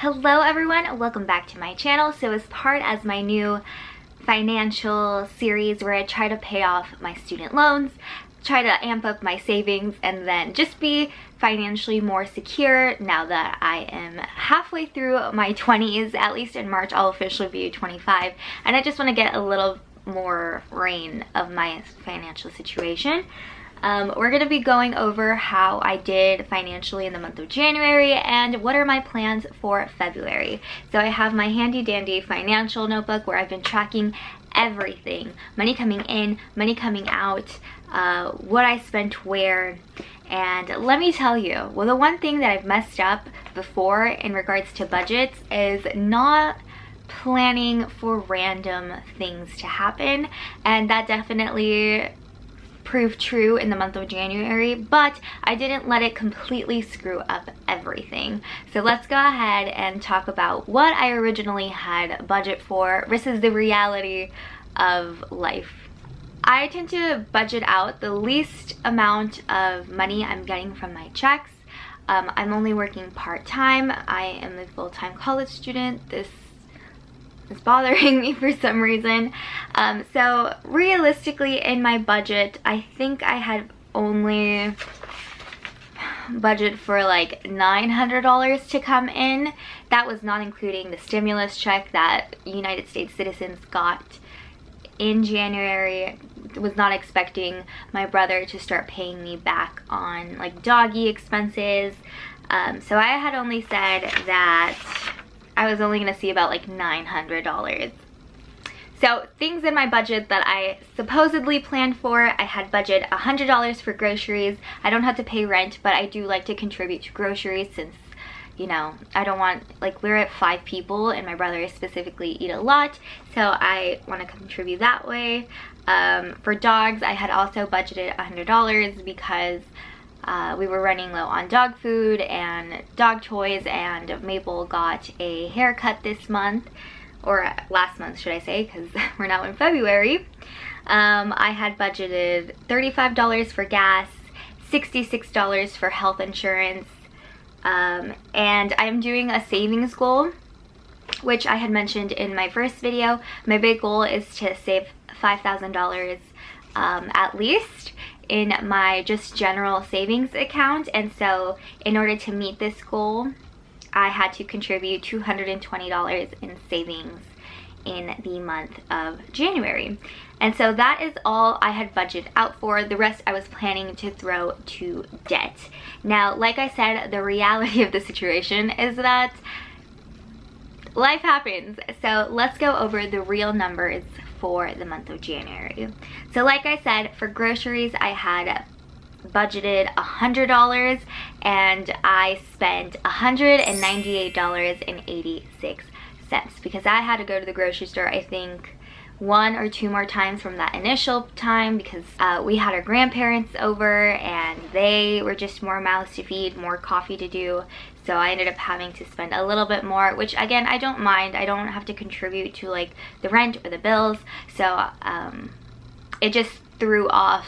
Hello everyone, welcome back to my channel. So as part of my new financial series where I try to pay off my student loans, try to amp up my savings, and then just be financially more secure now that I am halfway through my 20s. At least in March I'll officially be 25, and I just want to get a little more reign of my financial situation. We're going to be going over how I did financially in the month of January and what are my plans for February. So I have my handy dandy financial notebook where I've been tracking everything. Money coming in, money coming out, what I spent where. And let me tell you, well, the one thing that I've messed up before in regards to budgets is not planning for random things to happen, and that definitely proved true in the month of January, but I didn't let it completely screw up everything. So let's go ahead and talk about what I originally had budget for versus the reality of life. I tend to budget out the least amount of money I'm getting from my checks. I'm only working part-time. I am a full-time college student. This is bothering me for some reason. So realistically in my budget, I think I had only budget for like $900 to come in. That was not including the stimulus check that United States citizens got in January. Was not expecting my brother to start paying me back on like doggy expenses. So I had only said that I was only going to see about like $900. So things in my budget that I supposedly planned for, I had budget $100 for groceries. I don't have to pay rent, but I do like to contribute to groceries since, you know, I don't want, like, we're at 5 people and my brother specifically eat a lot, so I want to contribute that way. For dogs, I had also budgeted $100 because we were running low on dog food and dog toys, and Maple got a haircut this month, or last month should I say, because we're now in February. I had budgeted $35 for gas, $66 for health insurance, and I'm doing a savings goal, which I had mentioned in my first video. My big goal is to save $5,000 at least in my just general savings account, and so in order to meet this goal I had to contribute $220 in savings in the month of January. And so that is all I had budgeted out for. The rest I was planning to throw to debt. Now, like I said, the reality of the situation is that life happens. So let's go over the real numbers for the month of January. So like I said, for groceries I had budgeted $100 and I spent $198.86 because I had to go to the grocery store, I think 1 or 2 more times from that initial time, because we had our grandparents over and they were just more mouths to feed, more coffee to do. So I ended up having to spend a little bit more, which again, I don't mind. I don't have to contribute to like the rent or the bills. So it just threw off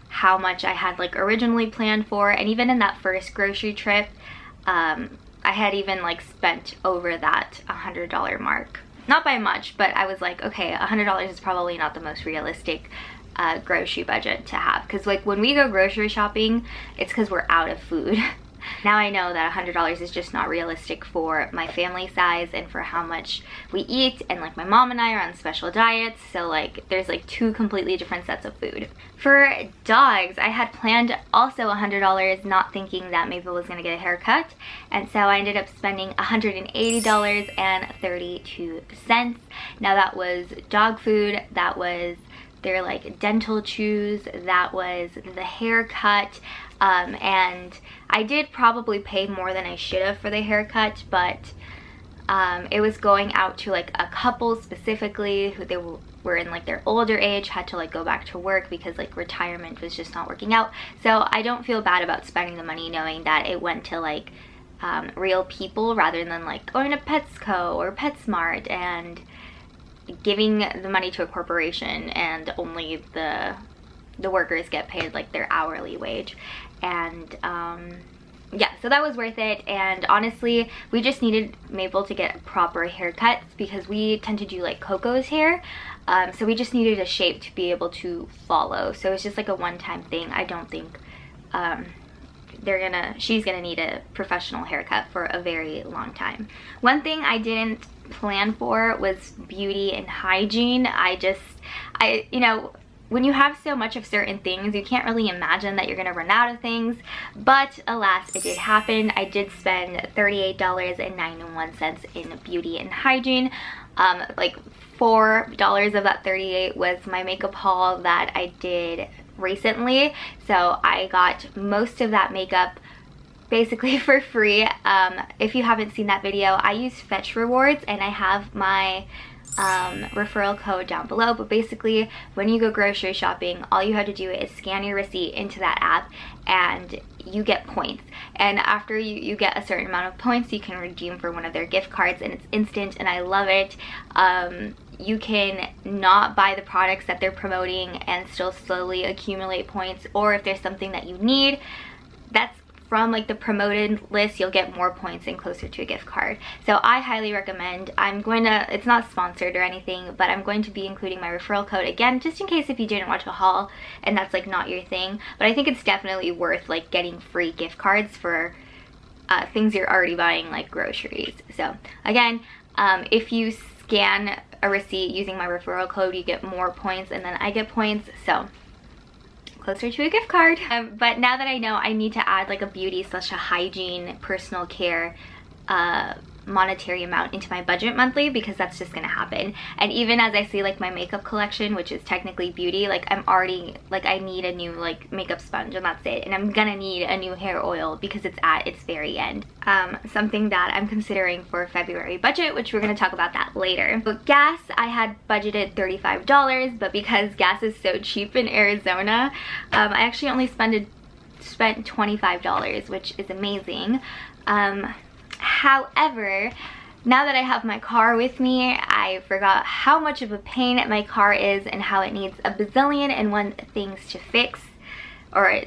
how much I had like originally planned for. And even in that first grocery trip, I had even like spent over that $100 mark. Not by much, but I was like, okay, $100 is probably not the most realistic grocery budget to have, because like when we go grocery shopping, it's because we're out of food. Now I know that $100 is just not realistic for my family size and for how much we eat, and like my mom and I are on special diets, so like there's like 2 completely different sets of food. For dogs, I had planned also $100, not thinking that Maple was gonna get a haircut, and so I ended up spending $180.32. Now that was dog food, that was their like dental chews, that was the haircut, and I did probably pay more than I should have for the haircut, but it was going out to like a couple specifically who they were in like their older age, had to like go back to work because like retirement was just not working out. So I don't feel bad about spending the money knowing that it went to like real people rather than like going to Petsco or PetSmart and giving the money to a corporation and only the workers get paid like their hourly wage. And yeah, so that was worth it. And honestly, we just needed Maple to get proper haircuts because we tend to do like Coco's hair. So we just needed a shape to be able to follow. So it's just like a one-time thing. I don't think she's gonna need a professional haircut for a very long time. One thing I didn't plan for was beauty and hygiene. You know, when you have so much of certain things, you can't really imagine that you're gonna run out of things, but alas, it did happen. I did spend $38.91 in beauty and hygiene. Like $4 of that 38 was my makeup haul that I did recently, so I got most of that makeup basically for free. If you haven't seen that video, I use Fetch Rewards and I have my referral code down below. But basically, when you go grocery shopping, all you have to do is scan your receipt into that app and you get points, and after you get a certain amount of points, you can redeem for one of their gift cards, and it's instant and I love it. You can not buy the products that they're promoting and still slowly accumulate points, or if there's something that you need that's from like the promoted list, you'll get more points and closer to a gift card. So I highly recommend. It's not sponsored or anything, but I'm going to be including my referral code again, just in case if you didn't watch a haul and that's like not your thing. But I think it's definitely worth like getting free gift cards for things you're already buying, like groceries. So again, if you scan a receipt using my referral code, you get more points, and then I get points, so closer to a gift card. But now that I know I need to add like a beauty / a hygiene personal care monetary amount into my budget monthly, because that's just gonna happen. And even as I see like my makeup collection, which is technically beauty, like I'm already like, I need a new like makeup sponge and that's it, and I'm gonna need a new hair oil because it's at its very end. Something that I'm considering for February budget, which we're gonna talk about that later. But gas, I had budgeted $35, but because gas is so cheap in Arizona, I actually only spent $25, which is amazing. However, now that I have my car with me, I forgot how much of a pain my car is and how it needs a bazillion and one things to fix or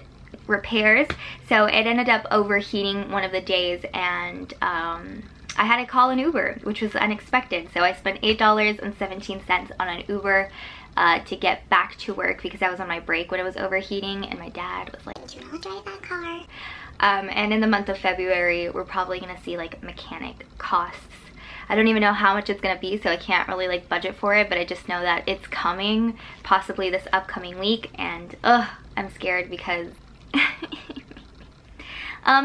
repairs. So it ended up overheating one of the days, and I had to call an Uber, which was unexpected. So I spent $8.17 on an Uber to get back to work because I was on my break when it was overheating, and my dad was like, "Do not drive that car." And in the month of February, we're probably gonna see like mechanic costs. I don't even know how much it's gonna be, so I can't really like budget for it, but I just know that it's coming possibly this upcoming week, and I'm scared because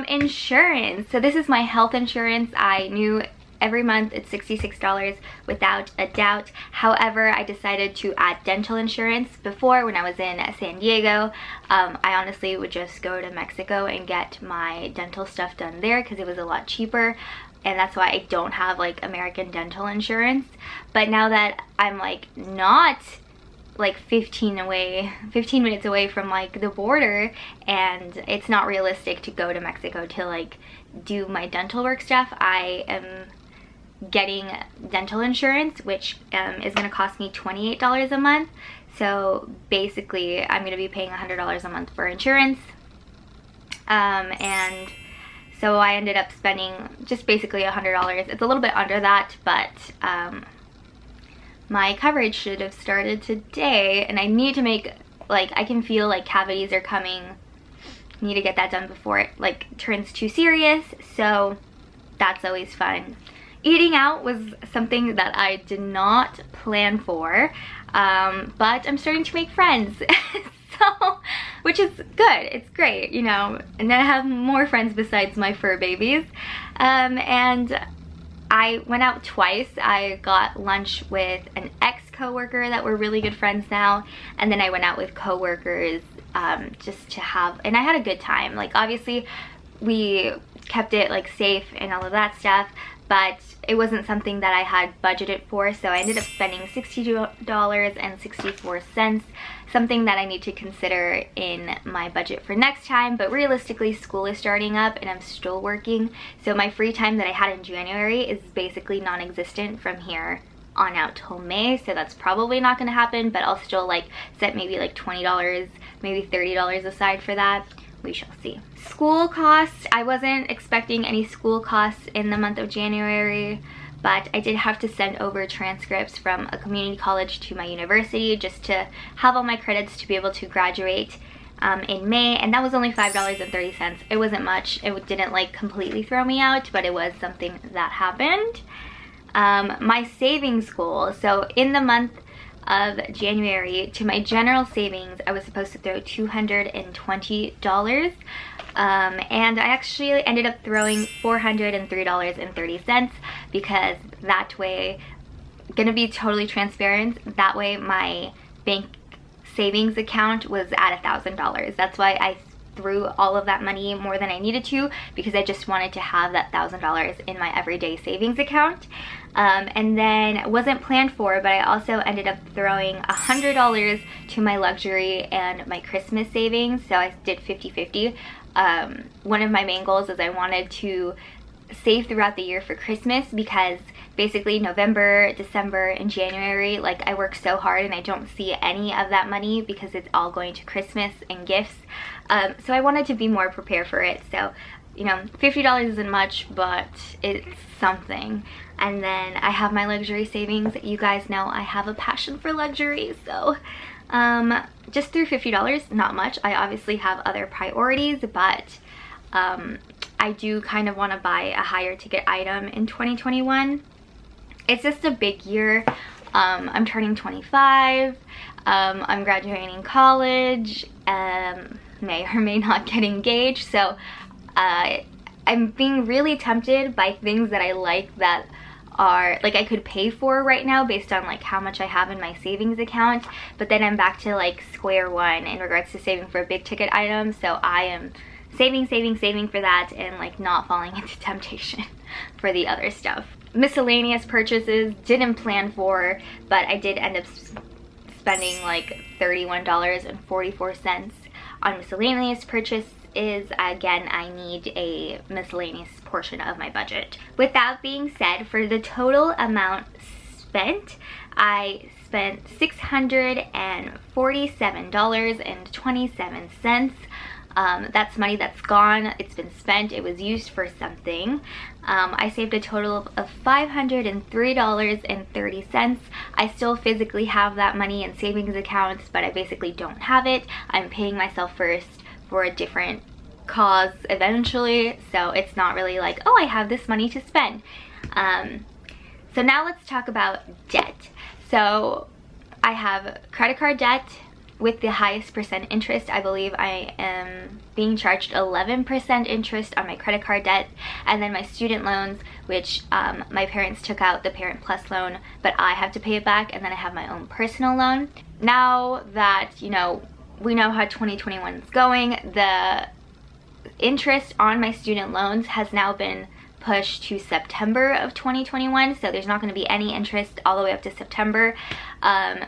insurance. So this is my health insurance. I knew every month it's $66 without a doubt. However, I decided to add dental insurance. Before, when I was in San Diego, I honestly would just go to Mexico and get my dental stuff done there because it was a lot cheaper, and that's why I don't have like American dental insurance. But now that I'm like not like 15 minutes away from like the border, and it's not realistic to go to Mexico to like do my dental work stuff, I am getting dental insurance, which is going to cost me $28 a month. So basically I'm going to be paying $100 a month for insurance, and so I ended up spending just basically $100. It's a little bit under that, but my coverage should have started today, and I need to make, like, I can feel like cavities are coming. Need to get that done before it like turns too serious, so that's always fun. Eating out was something that I did not plan for, but I'm starting to make friends, so, which is good. It's great, you know, and then I have more friends besides my fur babies. And I went out twice. I got lunch with an ex-coworker that we're really good friends now, and then I went out with coworkers just to have, and I had a good time. Like, obviously we kept it like safe and all of that stuff, but it wasn't something that I had budgeted for, so I ended up spending $62.64, something that I need to consider in my budget for next time. But realistically, school is starting up and I'm still working, so my free time that I had in January is basically non-existent from here on out till May, so that's probably not going to happen, but I'll still like set maybe like $20, maybe $30 aside for that. we shall see. School costs, I wasn't expecting any school costs in the month of January, but I did have to send over transcripts from a community college to my university just to have all my credits to be able to graduate in May, and that was only $5.30. It wasn't much. It didn't like completely throw me out, but it was something that happened. My savings goal, so in the month of January, to my general savings, I was supposed to throw $220. And I actually ended up throwing $403.30 because that way, gonna be totally transparent, that way my bank savings account was at $1,000. That's why I threw all of that money more than I needed to, because I just wanted to have that $1,000 in my everyday savings account. And then it wasn't planned for, but I also ended up throwing $100 to my luxury and my Christmas savings, so I did 50-50. One of my main goals is I wanted to save throughout the year for Christmas, because basically November, December, and January, like, I work so hard and I don't see any of that money because it's all going to Christmas and gifts. So I wanted to be more prepared for it. So, you know, $50 isn't much, but it's something. And then I have my luxury savings. You guys know I have a passion for luxury, so just threw $50, not much. I obviously have other priorities, but I do kind of want to buy a higher ticket item in 2021. It's just a big year. I'm turning 25. I'm graduating college. May or may not get engaged. So I'm being really tempted by things that I like that are like I could pay for right now based on like how much I have in my savings account, but then I'm back to like square one in regards to saving for a big ticket item. So I am saving for that and like not falling into temptation for the other stuff. Miscellaneous purchases, didn't plan for, but I did end up spending like $31.44 on miscellaneous purchases. Again, I need a miscellaneous portion of my budget. With that being said, for the total amount spent, I spent $647.27. That's money that's gone. It's been spent. It was used for something. I saved a total of $503.30. I still physically have that money in savings accounts, but I basically don't have it. I'm paying myself first for a different cause eventually, so it's not really like, oh, I have this money to spend. So now let's talk about debt. So I have credit card debt with the highest percent interest. I believe I am being charged 11% interest on my credit card debt, and then my student loans, which my parents took out the Parent Plus loan, but I have to pay it back, and then I have my own personal loan. Now that, you know, we know how 2021 is going, the interest on my student loans has now been pushed to September of 2021, so there's not going to be any interest all the way up to September.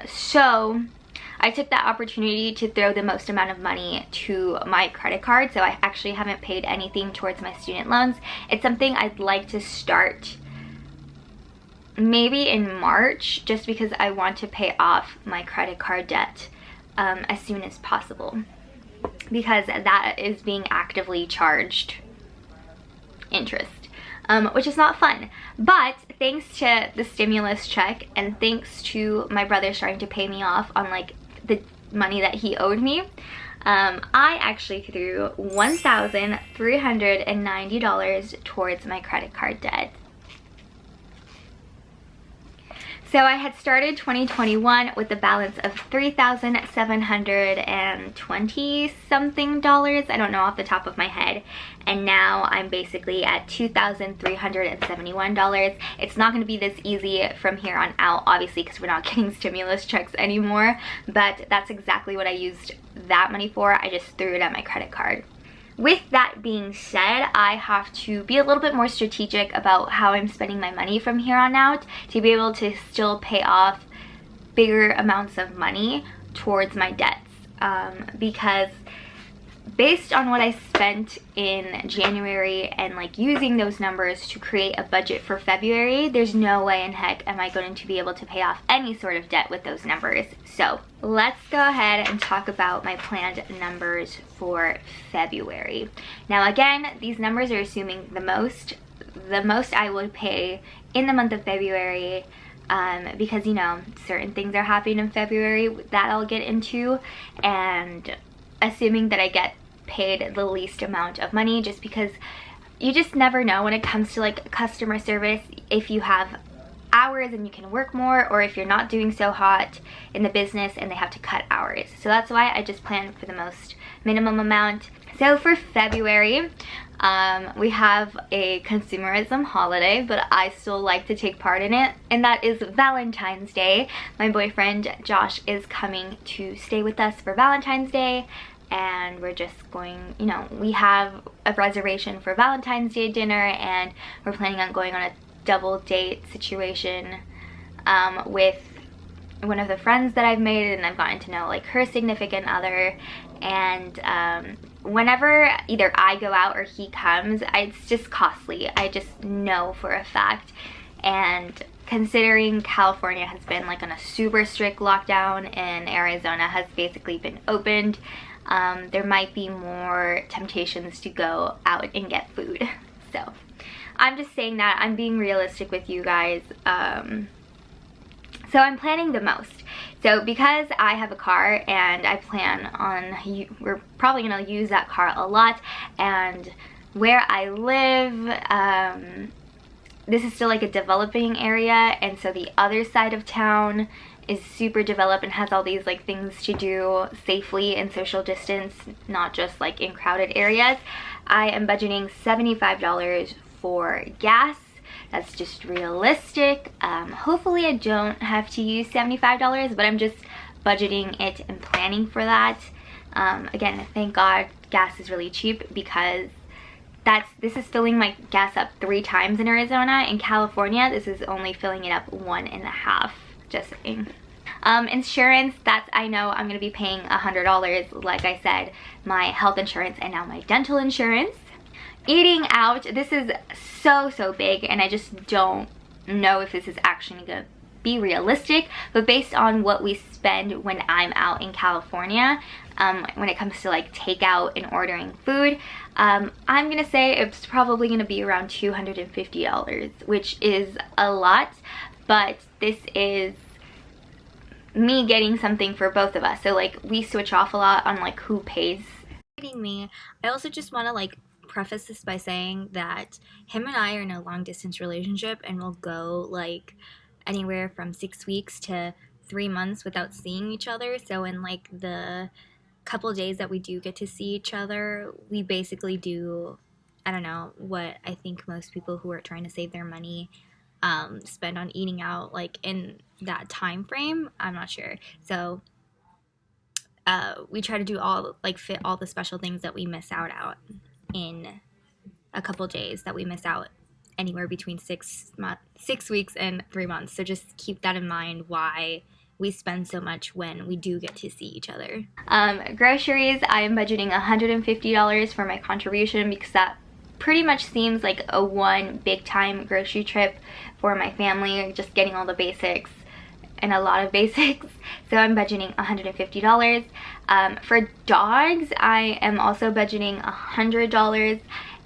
So I took that opportunity to throw the most amount of money to my credit card, so I actually haven't paid anything towards my student loans. It's something I'd like to start maybe in March, just because I want to pay off my credit card debt as soon as possible, because that is being actively charged interest, which is not fun. But thanks to the stimulus check and thanks to my brother starting to pay me off on like the money that he owed me, I actually threw $1,390 towards my credit card debt. So I had started 2021 with a balance of $3,720 something. I don't know off the top of my head. And now I'm basically at $2,371. It's not going to be this easy from here on out, obviously, because we're not getting stimulus checks anymore. But that's exactly what I used that money for. I just threw it at my credit card. With that being said, I have to be a little bit more strategic about how I'm spending my money from here on out to be able to still pay off bigger amounts of money towards my debts, because based on what I spent in January and like using those numbers to create a budget for February, there's no way in heck am I going to be able to pay off any sort of debt with those numbers. So let's go ahead and talk about my planned numbers for February. Now again, these numbers are assuming the most I would pay in the month of February, because you know, certain things are happening in February that I'll get into, and assuming that I get paid the least amount of money, just because you just never know when it comes to like customer service if you have hours and you can work more, or if you're not doing so hot in the business and they have to cut hours. So that's why I just plan for the most minimum amount. So for February, we have a consumerism holiday, but I still like to take part in it, and that is Valentine's Day. My boyfriend Josh is coming to stay with us for Valentine's Day, and we're just going, you know, we have a reservation for Valentine's Day dinner, and we're planning on going on a double date situation with one of the friends that I've made, and I've gotten to know like her significant other. And whenever either I go out or he comes, it's just costly. I just know for a fact. And considering California has been like on a super strict lockdown and Arizona has basically been opened, there might be more temptations to go out and get food. So I'm just saying that, I'm being realistic with you guys. So I'm planning the most. So because I have a car and I plan on, we're probably gonna use that car a lot, and where I live, this is still like a developing area, and so the other side of town is super developed and has all these like things to do safely and social distance, not just like in crowded areas. I am budgeting $75 for gas. That's just realistic. Hopefully I don't have to use $75, but I'm just budgeting it and planning for that. Again, thank God gas is really cheap, because this is filling my gas up 3 times in Arizona. In California, this is only filling it up 1.5. Just saying. Insurance, I know I'm gonna be paying $100, like I said, my health insurance and now my dental insurance. Eating out, this is so big, and I just don't know if this is actually gonna be realistic, but based on what we spend when I'm out in California, when it comes to like takeout and ordering food, I'm gonna say it's probably gonna be around $250, which is a lot, but this is me getting something for both of us, so like we switch off a lot on like who pays. Me, I also just want to like preface this by saying that him and I are in a long distance relationship, and we'll go like anywhere from 6 weeks to 3 months without seeing each other. So in like the couple days that we do get to see each other, we basically do, I don't know, what I think most people who are trying to save their money spend on eating out like in that time frame. I'm not sure. So we try to do fit all the special things that we miss out in a couple days, that we miss out anywhere between 6 weeks and 3 months. So just keep that in mind, why we spend so much when we do get to see each other. Groceries, I am budgeting $150 for my contribution, because that pretty much seems like a one big time grocery trip for my family, just getting all the basics and a lot of basics. So I'm budgeting $150. For dogs, I am also budgeting $100,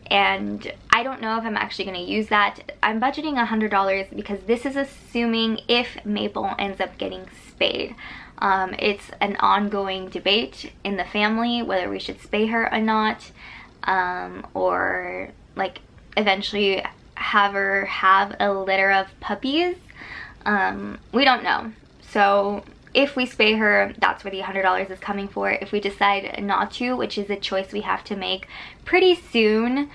and I don't know if I'm actually going to use that. I'm budgeting $100 because this is assuming if Maple ends up getting spayed. It's an ongoing debate in the family whether we should spay her or not, or like eventually have her have a litter of puppies. We don't know. So if we spay her, that's where the $100 is coming for. If we decide not to, which is a choice we have to make pretty soon,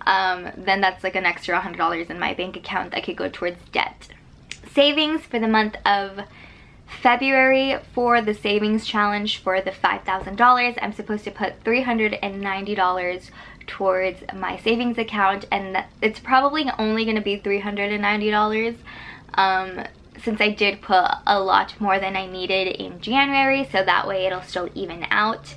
then that's like an extra $100 in my bank account that could go towards debt. Savings for the month of February, for the savings challenge for the $5,000, I'm supposed to put $390 towards my savings account, and it's probably only going to be $390 since I did put a lot more than I needed in January, so that way it'll still even out.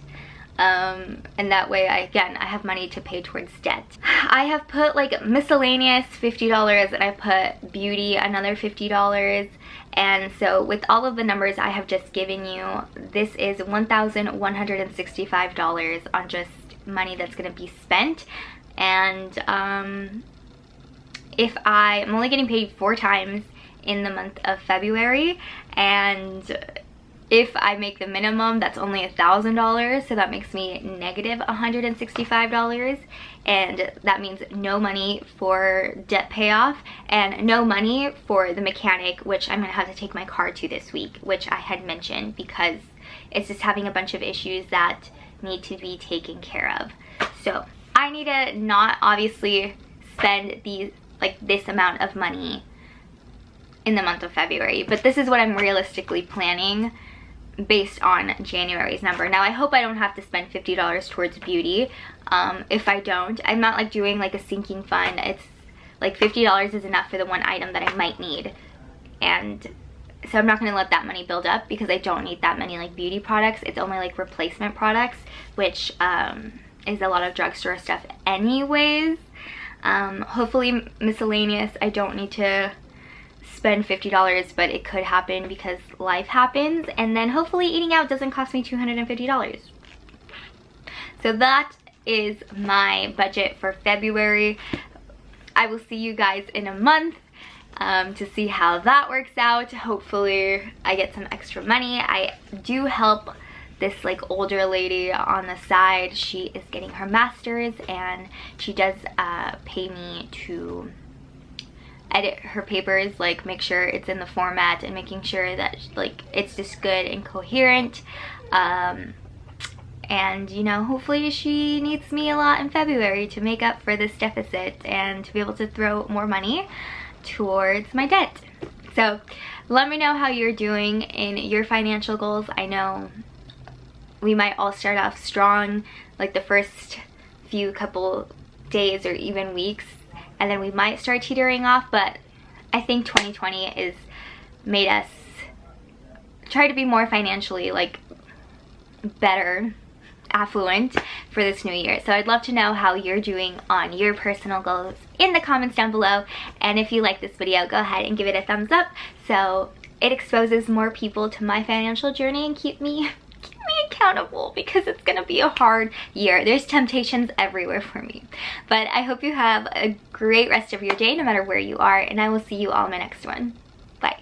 And that way I have money to pay towards debt. I have put like miscellaneous $50 and I put beauty another $50, and so with all of the numbers I have just given you, this is $1,165 on just money that's going to be spent. And if I'm only getting paid 4 times in the month of February, and if I make the minimum, that's only $1,000, so that makes me negative $165, and that means no money for debt payoff and no money for the mechanic, which I'm gonna have to take my car to this week, which I had mentioned because it's just having a bunch of issues that need to be taken care of. So I need to not obviously spend this amount of money in the month of February, but this is what I'm realistically planning based on January's number. Now I hope I don't have to spend $50 towards beauty. If I don't, I'm not like doing like a sinking fund. It's like $50 is enough for the one item that I might need, and so I'm not going to let that money build up because I don't need that many like beauty products. It's only like replacement products, which is a lot of drugstore stuff anyways. Hopefully miscellaneous, I don't need to spend $50, but it could happen because life happens. And then hopefully eating out doesn't cost me $250. So that is my budget for February. I will see you guys in a month to see how that works out. Hopefully I get some extra money. I do help this like older lady on the side. She is getting her master's, and she does pay me to edit her papers, like make sure it's in the format and making sure that like it's just good and coherent. And you know, hopefully she needs me a lot in February to make up for this deficit and to be able to throw more money towards my debt. So let me know how you're doing in your financial goals. I know we might all start off strong like the first few couple days or even weeks, and then we might start teetering off, but I think 2020 has made us try to be more financially like better, affluent for this new year. So I'd love to know how you're doing on your personal goals in the comments down below, and if you like this video, go ahead and give it a thumbs up so it exposes more people to my financial journey and keep me accountable, because it's gonna be a hard year. There's temptations everywhere for me. But I hope you have a great rest of your day no matter where you are, and I will see you all in my next one. Bye.